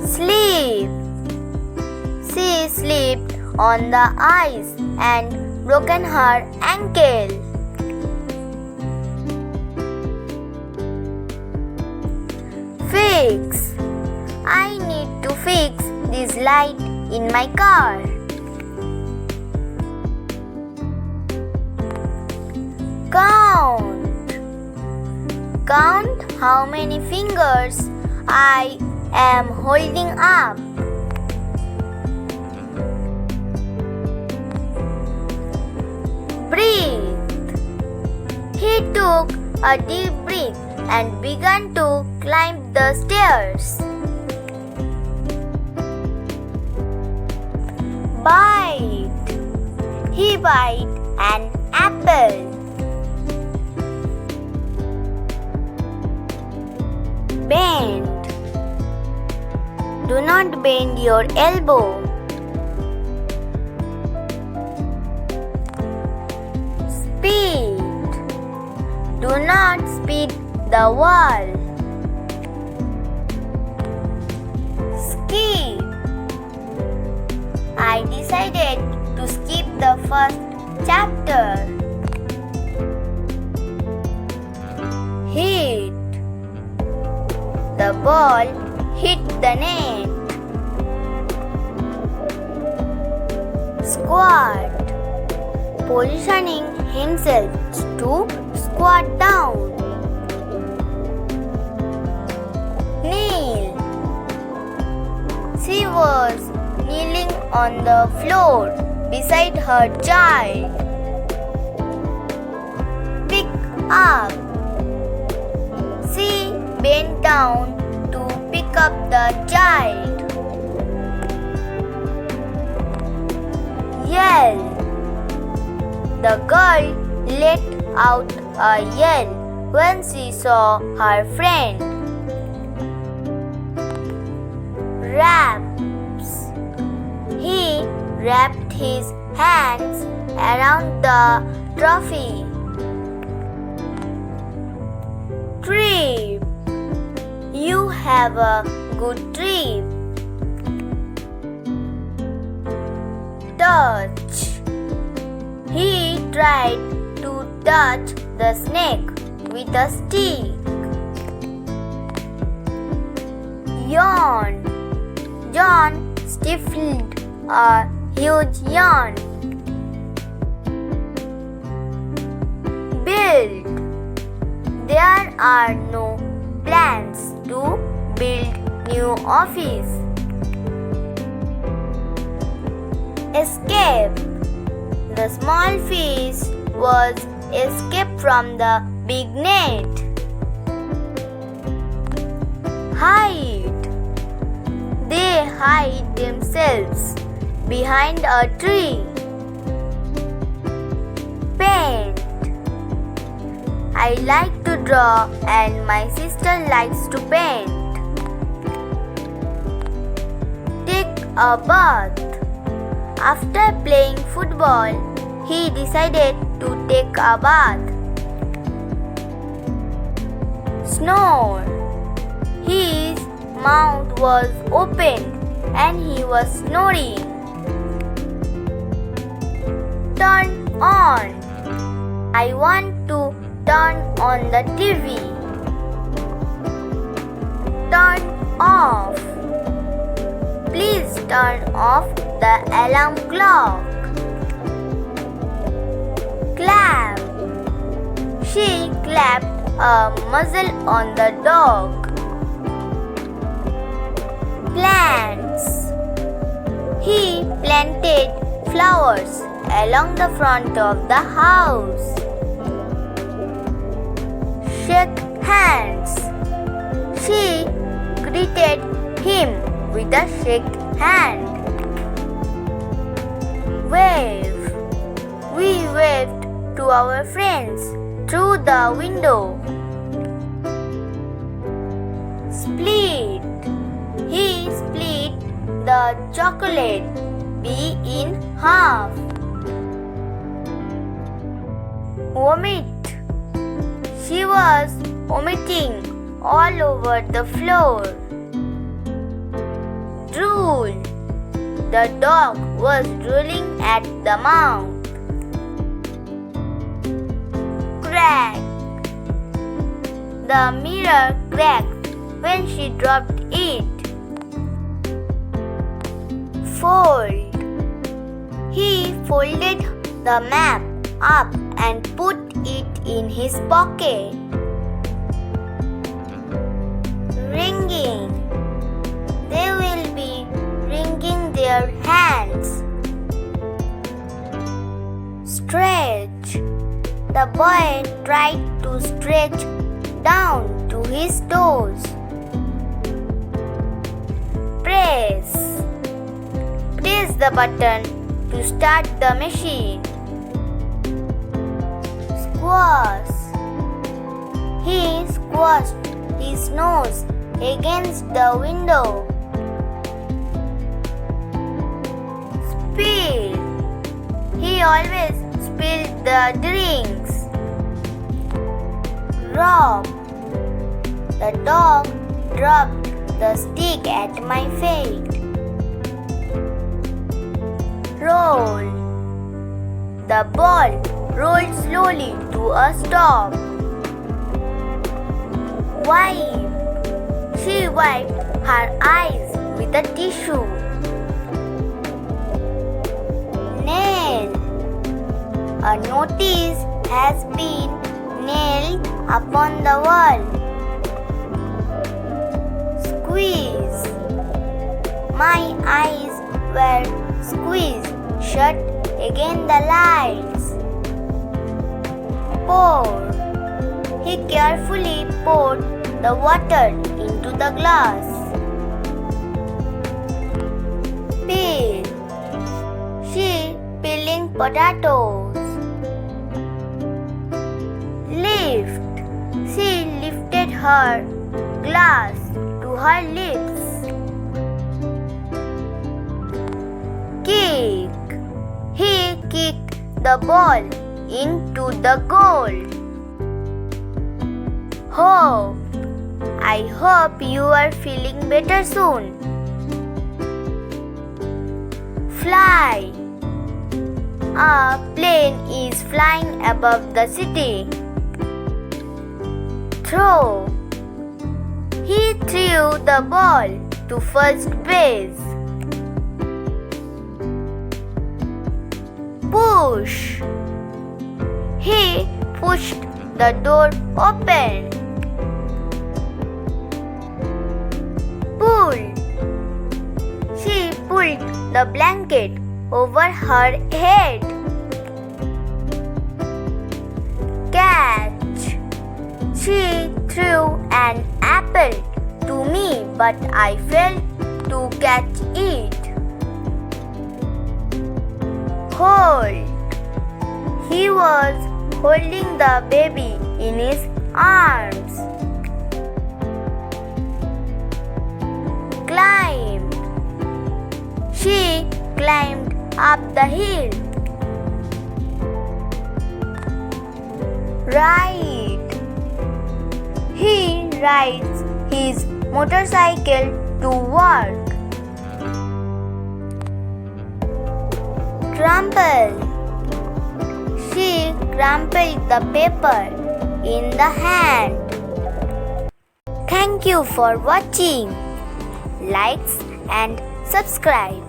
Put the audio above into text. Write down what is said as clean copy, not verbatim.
Sleep. She slipped on the ice and broken her ankle. Fix. I need to fix this light in my car. Count. Count how many fingers I am holding up. Breathe. He took a deep breath and began to climb the stairs. Bite. He bit an apple. Bend. Do not bend your elbow. Speed. Do not speed the wall. Skip. I decided to skip the first chapter. Hit. The ball hit the net. Squat. Positioning himself to squat down. Kneel. She was kneeling on the floor beside her child. Pick up. She bent down to pick up the child. Yell. The girl let out a yell when she saw her friend. Wraps. He wrapped his hands around the trophy. Trip. You have a good trip. Touch. He tried to touch the snake with a stick. Yawn. John stifled a huge yawn. Build. There are no plans to build new office. Escape. The small fish was escaped from the big net. Hide. They hide themselves behind a tree. Paint. I like to draw and my sister likes to paint. Take a bath. After playing football, he decided to take a bath. Snore. His mouth was open and he was snoring. Turn on. I want to turn on the TV. Turn off. Please turn off the alarm clock. Clap. She clapped a muzzle on the dog. Plants. He planted flowers along the front of the house. Shake hands. She greeted him with a shake hand. Wave. We waved to our friends through the window. Split. He split the chocolate bee in half. Vomit. She was vomiting all over the floor. the dog was drooling at the mouth. Crack. The mirror cracked when she dropped it. Fold. He folded the map up and put it in his pocket. Ringing. They will be wringing their hands. Stretch. The boy tried to stretch down to his toes. Press. Press the button to start the machine. Squash. He squashed his nose against the window. Spill. He always spilled the drinks. Drop. The dog dropped the stick at my feet. Roll. The ball rolled slowly to a stop. Wipe. She wiped her eyes with a tissue. Nail. A notice has been nailed upon the wall. Squeeze. My eyes were squeezed shut against the lights. Pour. He carefully poured the water into the glass. Peel. She peeling potatoes. Lift. She lifted her glass to her lips. Kick. He kicked the ball into the goal. Hope. I hope you are feeling better soon. Fly. A plane is flying above the city. Throw. He threw the ball to first base. Push. He pushed the door open. Pull. She pulled the blanket over her head. Catch. She threw an apple to me, but I failed to catch it. Hold. He was holding the baby in his arms. Climb. She climbed up the hill. Ride. He rides his motorcycle to work. Crumple. She crumpled the paper in the hand. Thank you for watching. Likes and subscribe.